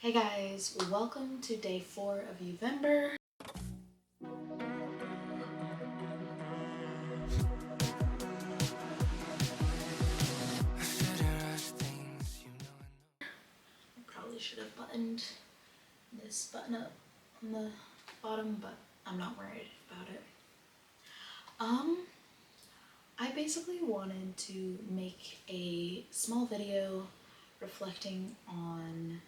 Hey guys, welcome to day 4 of Youvember. I probably should have buttoned this button up on the bottom, but I'm not worried about it. I basically wanted to make a small video reflecting on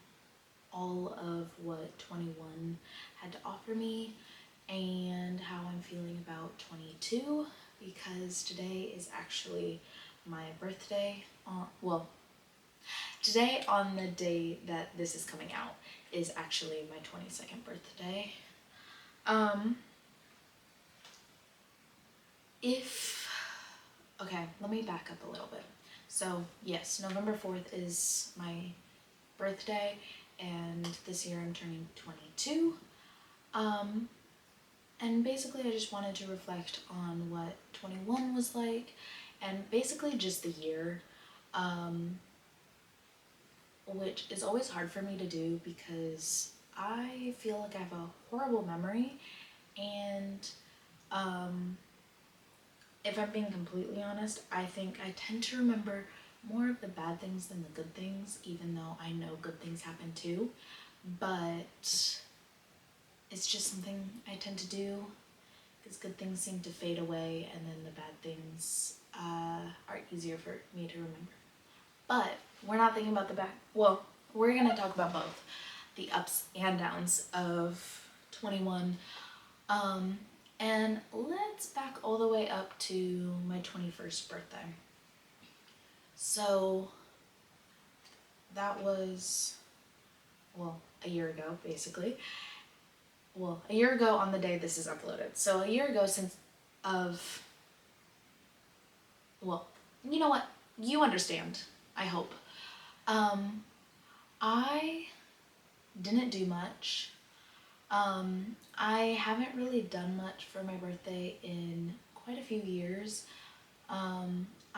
all of what 21 had to offer me and how I'm feeling about 22, because today is actually my birthday. Today on the day that this is coming out is actually my 22nd birthday. Okay, let me back up a little bit. So yes, November 4th is my birthday, and this year I'm turning 22. And basically I just wanted to reflect on what 21 was like, and basically just the year, which is always hard for me to do because I feel like I have a horrible memory, and if I'm being completely honest, I think I tend to remember more of the bad things than the good things, even though I know good things happen too. But it's just something I tend to do because good things seem to fade away, and then the bad things are easier for me to remember. But we're not thinking about the back. Well, we're going to talk about both the ups and downs of 21. And let's back all the way up to my 21st birthday. So that was, well, a year ago, basically. Well, a year ago on the day this is uploaded. So a year ago well, you know what? You understand, I hope. I didn't do much. I haven't really done much for my birthday in quite a few years.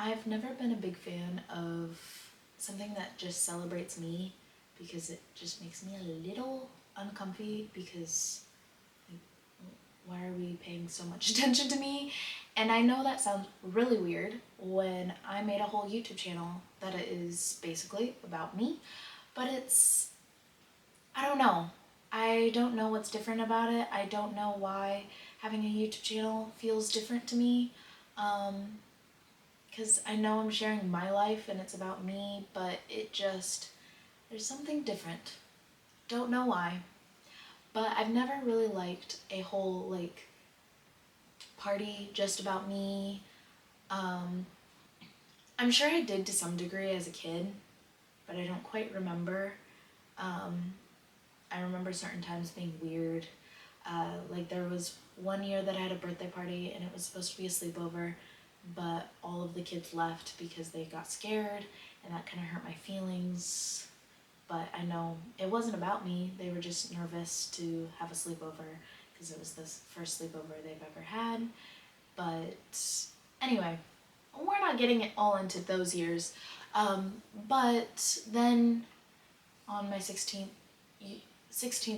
I've never been a big fan of something that just celebrates me, because it just makes me a little uncomfy, because like, why are we paying so much attention to me? And I know that sounds really weird when I made a whole YouTube channel that is basically about me, but I don't know. I don't know what's different about it. I don't know why having a YouTube channel feels different to me. Because I know I'm sharing my life and it's about me, but there's something different. Don't know why. But I've never really liked a whole, party just about me. I'm sure I did to some degree as a kid, but I don't quite remember. I remember certain times being weird. There was one year that I had a birthday party and it was supposed to be a sleepover, but all of the kids left because they got scared, and that kind of hurt my feelings. But I know it wasn't about me. They were just nervous to have a sleepover because it was the first sleepover they've ever had. But anyway, we're not getting it all into those years. But then on my 16th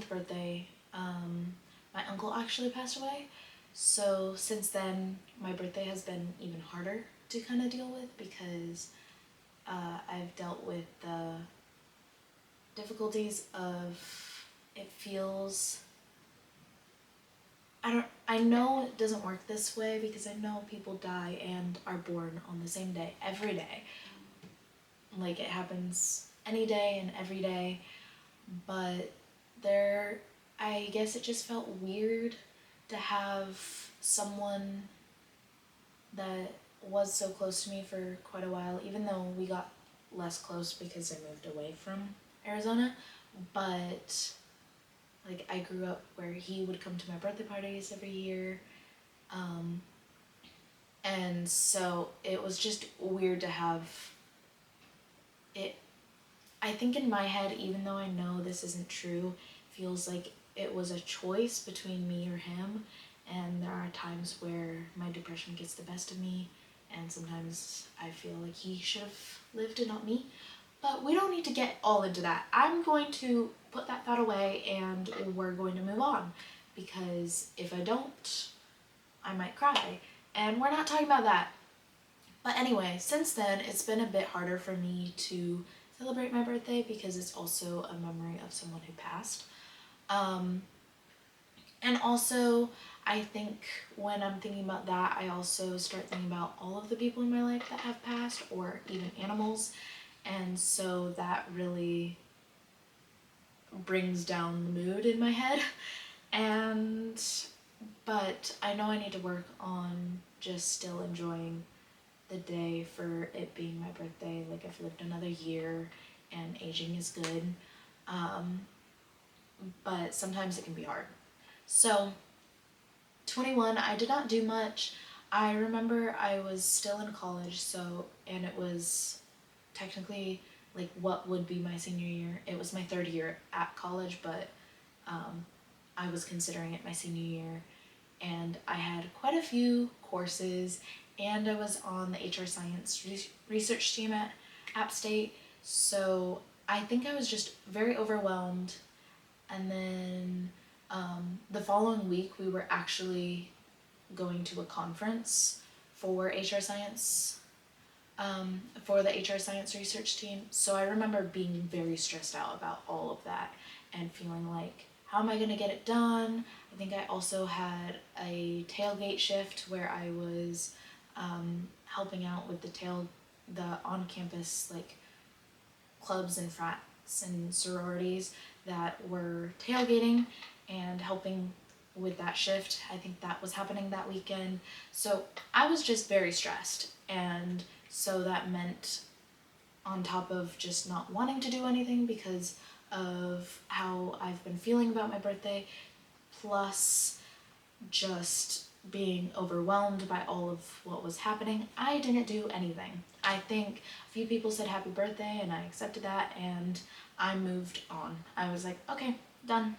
birthday, my uncle actually passed away. So since then, my birthday has been even harder to kind of deal with, because I've dealt with the difficulties of, it feels, I know it doesn't work this way, because I know people die and are born on the same day, every day. Like, it happens any day and every day, but I guess it just felt weird to have someone that was so close to me for quite a while, even though we got less close because I moved away from Arizona. But I grew up where he would come to my birthday parties every year, and so it was just weird to have it. I think in my head, even though I know this isn't true, feels like it was a choice between me or him, and there are times where my depression gets the best of me, and sometimes I feel like he should have lived and not me. But we don't need to get all into that. I'm going to put that thought away and we're going to move on, because if I don't, I might cry. And we're not talking about that. But anyway, since then, it's been a bit harder for me to celebrate my birthday because it's also a memory of someone who passed. And also, I think when I'm thinking about that, I also start thinking about all of the people in my life that have passed, or even animals. And so that really brings down the mood in my head. But I know I need to work on just still enjoying the day for it being my birthday. Like, I've lived another year and aging is good. But sometimes it can be hard. So 21, I did not do much. I remember I was still in college, and it was technically like what would be my senior year. It was my third year at college, but I was considering it my senior year, and I had quite a few courses, and I was on the HR Science research team at App State, so I think I was just very overwhelmed. And then the following week we were actually going to a conference for HR Science, for the HR Science research team. So I remember being very stressed out about all of that and feeling like, how am I going to get it done? I think I also had a tailgate shift where I was helping out with the on-campus like clubs and frats and sororities that were tailgating and helping with that shift. I think that was happening that weekend. So I was just very stressed, and so that meant, on top of just not wanting to do anything because of how I've been feeling about my birthday, plus just being overwhelmed by all of what was happening, I didn't do anything. I think a few people said happy birthday and I accepted that, and I moved on. I was like, okay, done.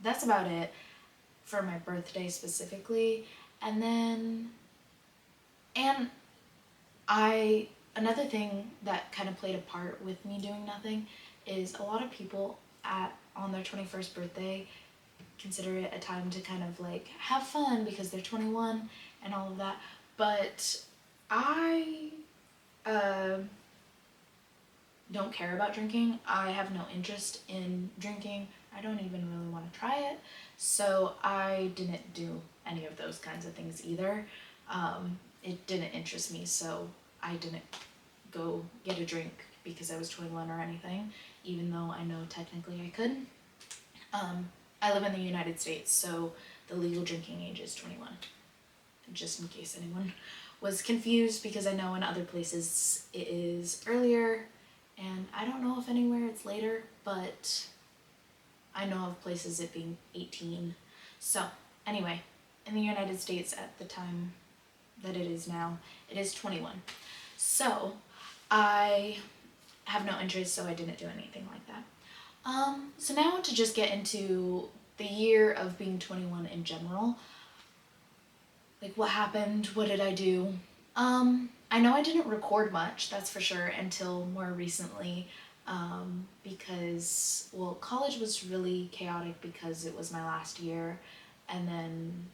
That's about it for my birthday specifically. And then, another thing that kind of played a part with me doing nothing is a lot of people on their 21st birthday consider it a time to kind of like have fun because they're 21 and all of that. But I don't care about drinking. I have no interest in drinking. I don't even really want to try it. So I didn't do any of those kinds of things either. It didn't interest me, so I didn't go get a drink because I was 21 or anything, even though I know technically I could. I live in the United States, so the legal drinking age is 21, just in case anyone was confused, because I know in other places it is earlier, and I don't know if anywhere it's later, but I know of places it being 18. So anyway, in the United States at the time that it is now, it is 21. So I have no interest, so I didn't do anything like that. So now to just get into the year of being 21 in general. Like, what happened? What did I do? I know I didn't record much, that's for sure, until more recently, because, well, college was really chaotic because it was my last year, and then,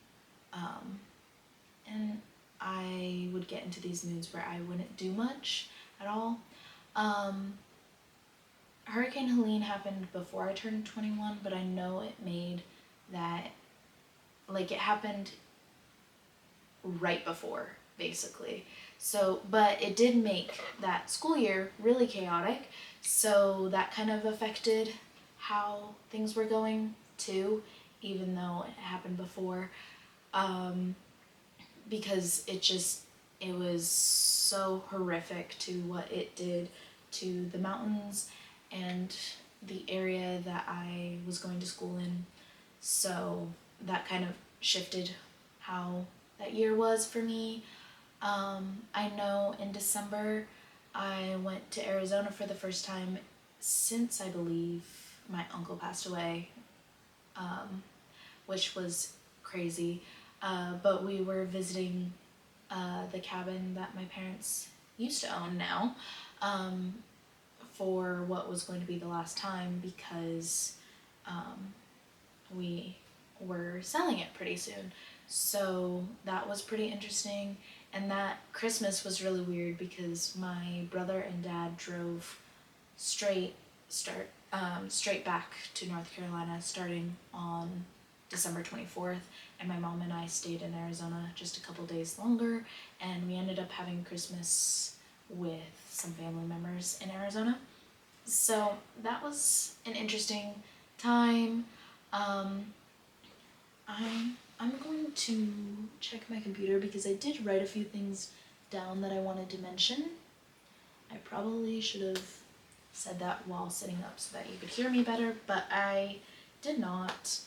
and I would get into these moods where I wouldn't do much at all. Hurricane Helene happened before I turned 21, but I know it made that, like, it happened right before, basically. So, but it did make that school year really chaotic, so that kind of affected how things were going too, even though it happened before, because it was so horrific to what it did to the mountains and the area that I was going to school in. So that kind of shifted how that year was for me. I know in December I went to Arizona for the first time since, I believe, my uncle passed away, which was crazy. But we were visiting the cabin that my parents used to own now. for what was going to be the last time, because we were selling it pretty soon. So that was pretty interesting. And that Christmas was really weird because my brother and dad drove straight back to North Carolina starting on December 24th, and my mom and I stayed in Arizona just a couple days longer, and we ended up having Christmas with some family members in Arizona. So that was an interesting time. I'm going to check my computer because I did write a few things down that I wanted to mention. I probably should have said that while sitting up so that you could hear me better, but I did not.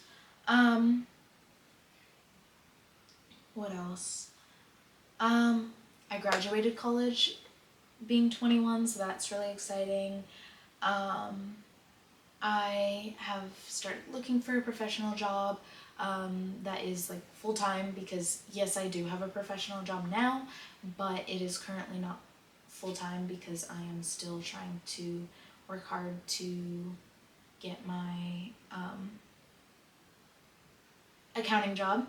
What else? I graduated college being 21, so that's really exciting. I have started looking for a professional job that is like full-time, because yes, I do have a professional job now, but it is currently not full-time because I am still trying to work hard to get my accounting job.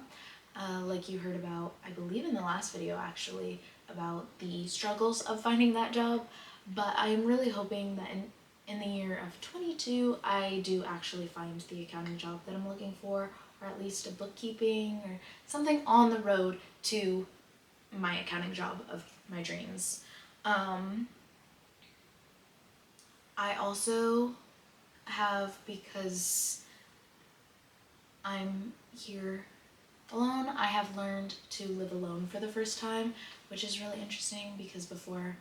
Like you heard about, I believe in the last video actually, about the struggles of finding that job, but I am really hoping that in the year of 22, I do actually find the accounting job that I'm looking for, or at least a bookkeeping or something on the road to my accounting job of my dreams. I also have, because I'm here alone, I have learned to live alone for the first time, which is really interesting because before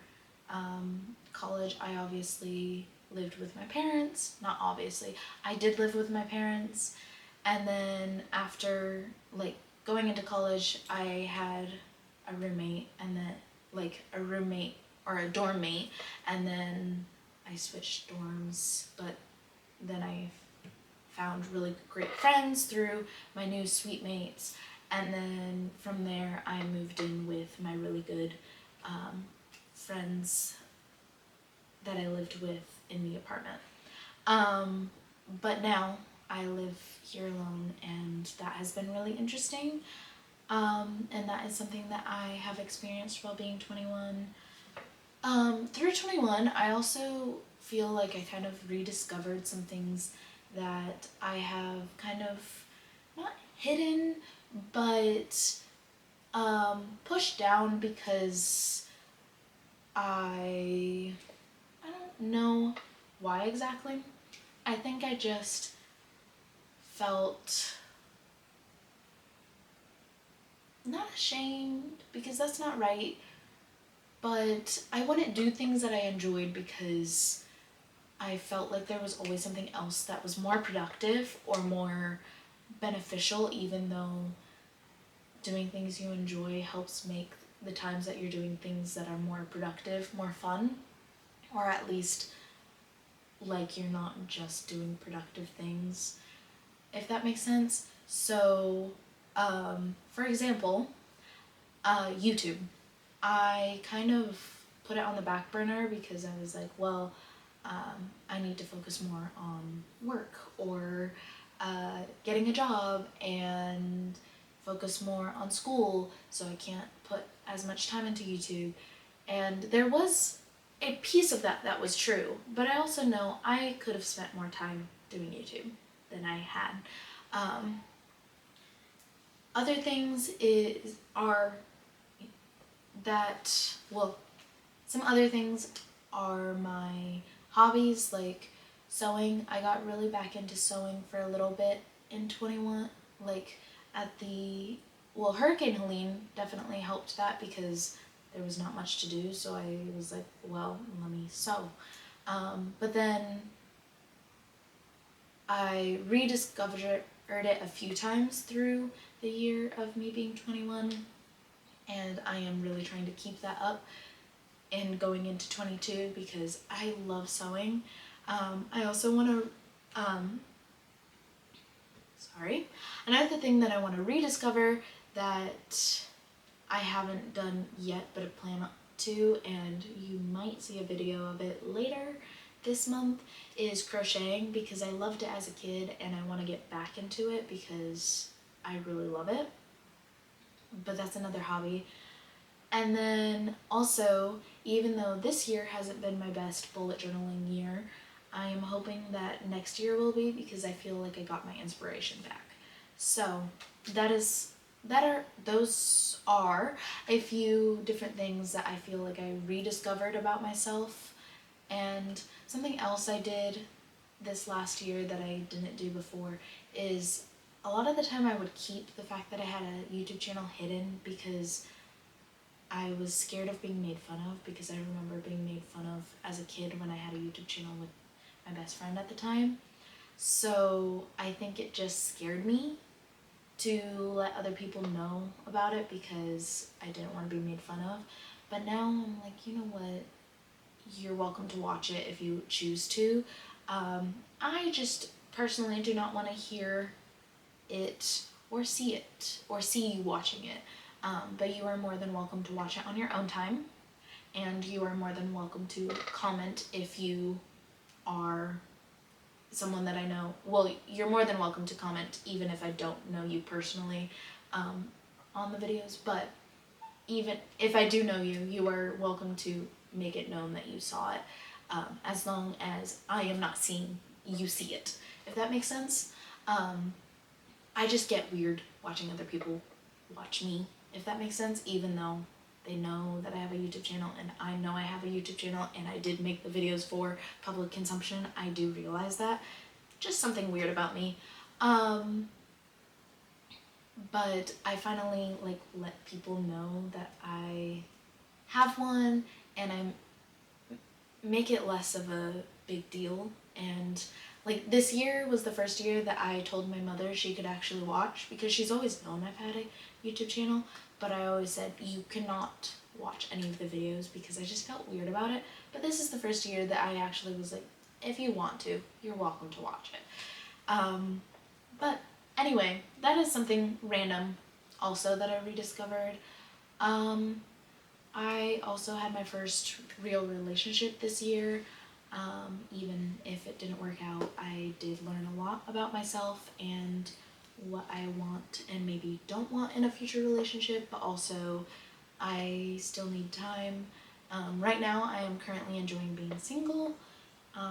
college I obviously lived with my parents. Not obviously, I did live with my parents, and then after like going into college I had a roommate, and then like a roommate or a dorm mate, and then I switched dorms, but then I found really great friends through my new suite mates, and then from there I moved in with my really good friends that I lived with in the apartment. But now I live here alone, and that has been really interesting, and that is something that I have experienced while being 21. Through 21, I also feel like I kind of rediscovered some things that I have kind of not hidden, but pushed down because I don't know why exactly. I think I just felt not ashamed, because that's not right, but I wouldn't do things that I enjoyed because I felt like there was always something else that was more productive or more beneficial, even though doing things you enjoy helps make the times that you're doing things that are more productive more fun, or at least like you're not just doing productive things, if that makes sense. So for example, YouTube, I kind of put it on the back burner because I was like, well, I need to focus more on work or getting a job and focus more on school, so I can't put as much time into YouTube. And there was a piece of that that was true, but I also know I could have spent more time doing YouTube than I had. Other things are that, well, some other things are my hobbies, like sewing. I got really back into sewing for a little bit in 21, like at the, well, Hurricane Helene definitely helped that because there was not much to do, so I was like, well, let me sew. But then I rediscovered it a few times through the year of me being 21, and I am really trying to keep that up and going into 22 because I love sewing. I also want to, another thing that I want to rediscover that I haven't done yet but to, and you might see a video of it later this month, is crocheting, because I loved it as a kid and I want to get back into it because I really love it. But that's another hobby. And then also, even though this year hasn't been my best bullet journaling year, I am hoping that next year will be, because I feel like I got my inspiration back. So those are a few different things that I feel like I rediscovered about myself. And something else I did this last year that I didn't do before is, a lot of the time I would keep the fact that I had a YouTube channel hidden, because I was scared of being made fun of, because I remember being made fun of as a kid when I had a YouTube channel with my best friend at the time. So I think it just scared me to let other people know about it, because I didn't want to be made fun of. But now I'm like, you know what? You're welcome to watch it if you choose to. I just personally do not want to hear it or see you watching it. But you are more than welcome to watch it on your own time, and you are more than welcome to comment if you are someone that I know. Well, you're more than welcome to comment even if I don't know you personally on the videos, but even if I do know you, you are welcome to make it known that you saw it, as long as I am not seeing you see it, if that makes sense. I just get weird watching other people watch me, if that makes sense, even though they know that I have a YouTube channel, and I know I have a YouTube channel, and I did make the videos for public consumption. I do realize that. Just something weird about me. But I finally let people know that I have one, and I make it less of a big deal. And this year was the first year that I told my mother she could actually watch, because she's always known I've had a YouTube channel, but I always said you cannot watch any of the videos, because I just felt weird about it. But this is the first year that I actually was like, if you want to, you're welcome to watch it. But anyway, that is something random also that I rediscovered. I also had my first real relationship this year. Even if it didn't work out, I did learn a lot about myself and what I want and maybe don't want in a future relationship, but also I still need time. Right now I am currently enjoying being single. But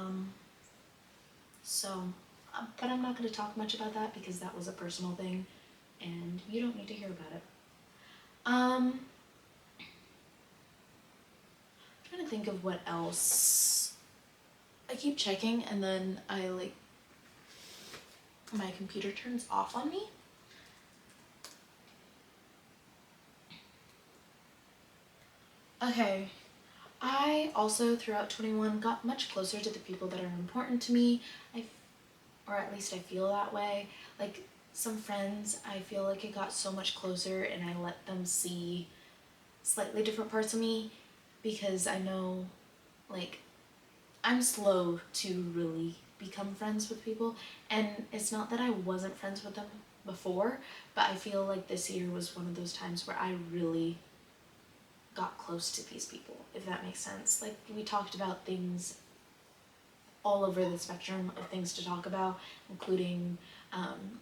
I'm not going to talk much about that, because that was a personal thing and you don't need to hear about it. I'm trying to think of what else. I keep checking and then my computer turns off on me. Okay, I also throughout 21 got much closer to the people that are important to me, or at least I feel that way. Some friends, I feel like I got so much closer and I let them see slightly different parts of me, because I know I'm slow to really become friends with people, and it's not that I wasn't friends with them before, but I feel like this year was one of those times where I really got close to these people, if that makes sense. We talked about things all over the spectrum of things to talk about, including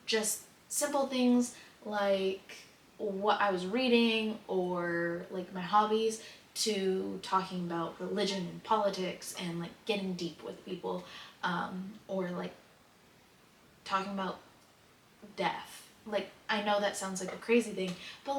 just simple things like what I was reading or my hobbies, to talking about religion and politics and getting deep with people, or talking about death. I know that sounds like a crazy thing, but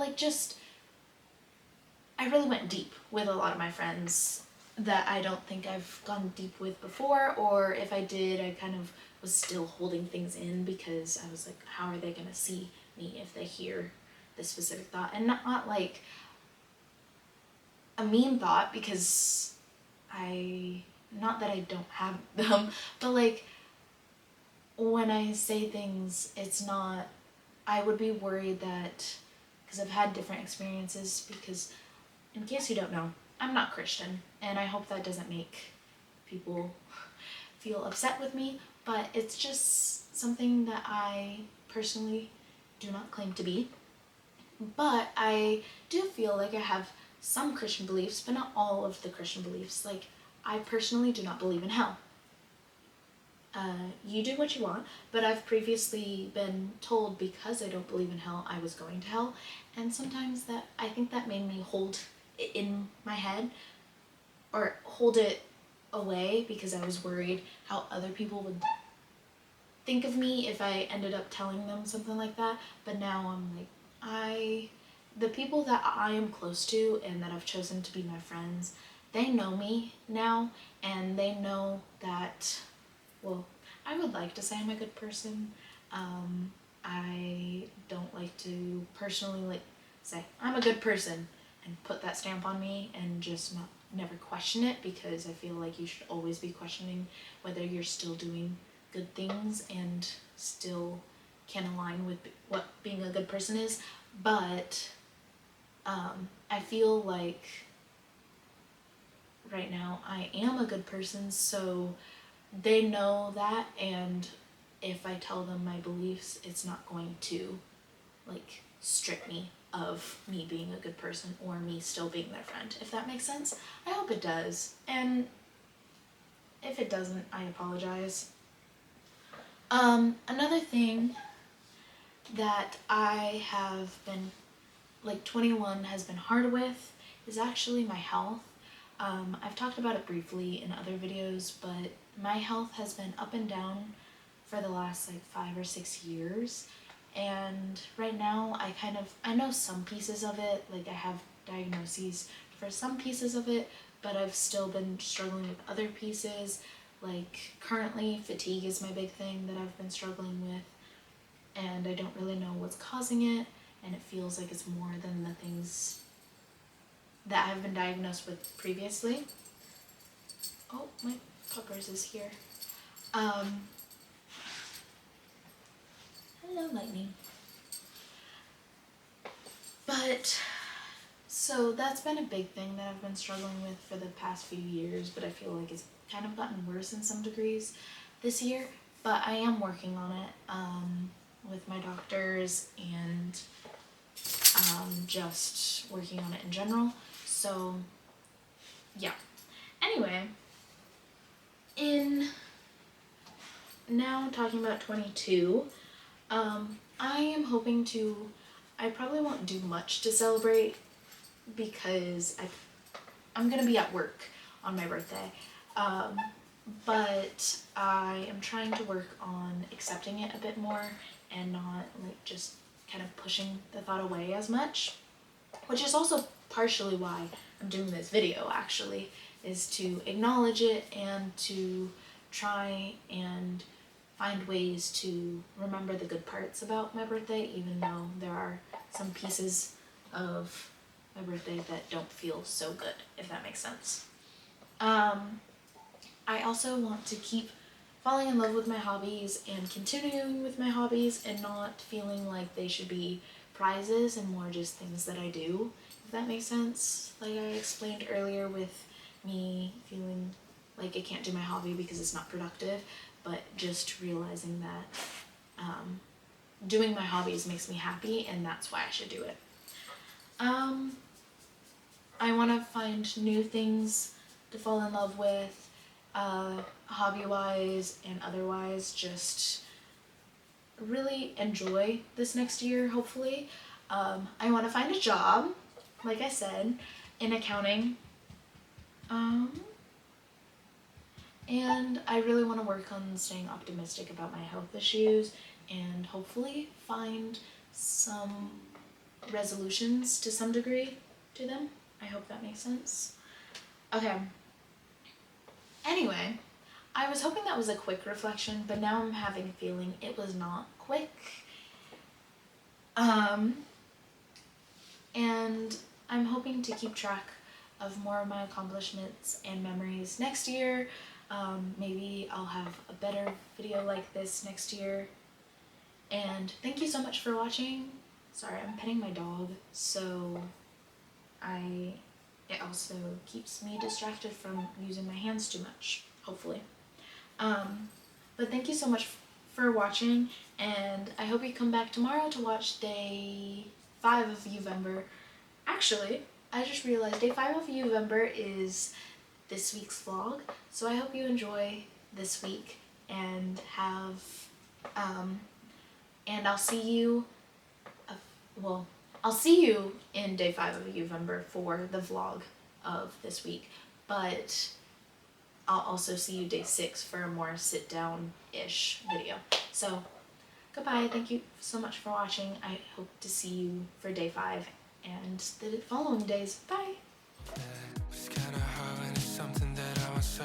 I really went deep with a lot of my friends that I don't think I've gone deep with before, or if I did, I kind of was still holding things in, because I was like, how are they going to see me if they hear this specific thought? And not a mean thought, because not that I don't have them, but when I say things, it's not, I would be worried that, because I've had different experiences, because in case you don't know, I'm not Christian, and I hope that doesn't make people feel upset with me, but it's just something that I personally do not claim to be. But I do feel like I have some Christian beliefs, but not all of the Christian beliefs. Like, I personally do not believe in hell. You do what you want, but I've previously been told because I don't believe in hell, I was going to hell, and sometimes I think that made me hold it in my head, or hold it away, because I was worried how other people would think of me if I ended up telling them something like that. But now I'm like, the people that I am close to and that I've chosen to be my friends, they know me now, and they know that, well, I would like to say I'm a good person. I don't like to personally say I'm a good person and put that stamp on me and just never question it, because I feel like you should always be questioning whether you're still doing good things and still can align with what being a good person is. But I feel like right now I am a good person, so they know that, and if I tell them my beliefs, it's not going to strip me of me being a good person or me still being their friend, if that makes sense. I hope it does, and if it doesn't, I apologize. Another thing that I have been, 21 has been hard with, is actually my health. I've talked about it briefly in other videos, but my health has been up and down for the last 5 or 6 years. And right now I know some pieces of it, I have diagnoses for some pieces of it, but I've still been struggling with other pieces. Currently, fatigue is my big thing that I've been struggling with, and I don't really know what's causing it, and it feels like it's more than the things that I've been diagnosed with previously. Oh, my puppers is here. Hello, Lightning. But, so that's been a big thing that I've been struggling with for the past few years, but I feel like it's kind of gotten worse in some degrees this year. But I am working on it with my doctors, and just working on it in general. So, yeah. Anyway, now talking about 22, I am hoping to, I probably won't do much to celebrate because I'm gonna be at work on my birthday, but I am trying to work on accepting it a bit more and not just kind of pushing the thought away as much, which is also partially why I'm doing this video, actually, is to acknowledge it and to try and find ways to remember the good parts about my birthday, even though there are some pieces of my birthday that don't feel so good, if that makes sense. I also want to keep falling in love with my hobbies and continuing with my hobbies and not feeling like they should be prizes and more just things that I do, if that makes sense. Like I explained earlier with me feeling like I can't do my hobby because it's not productive, but just realizing that doing my hobbies makes me happy, and that's why I should do it. I want to find new things to fall in love with, hobby-wise and otherwise, just really enjoy this next year, hopefully. I want to find a job, like I said, in accounting. And I really want to work on staying optimistic about my health issues and hopefully find some resolutions to some degree to them. I hope that makes sense. Okay. Anyway, I was hoping that was a quick reflection, but now I'm having a feeling it was not quick. And I'm hoping to keep track of more of my accomplishments and memories next year. Maybe I'll have a better video like this next year. And thank you so much for watching. Sorry, I'm petting my dog, so it also keeps me distracted from using my hands too much, hopefully. But thank you so much for watching, and I hope you come back tomorrow to watch day 5 of Youvember. Actually, I just realized day 5 of Youvember is this week's vlog, so I hope you enjoy this week and have, and I'll see you, well, I'll see you in day 5 of Youvember for the vlog of this week, but I'll also see you day 6 for a more sit-down-ish video. So, goodbye, thank you so much for watching. I hope to see you for day 5 and the following days. Bye! It's kinda hard when it's something that I want so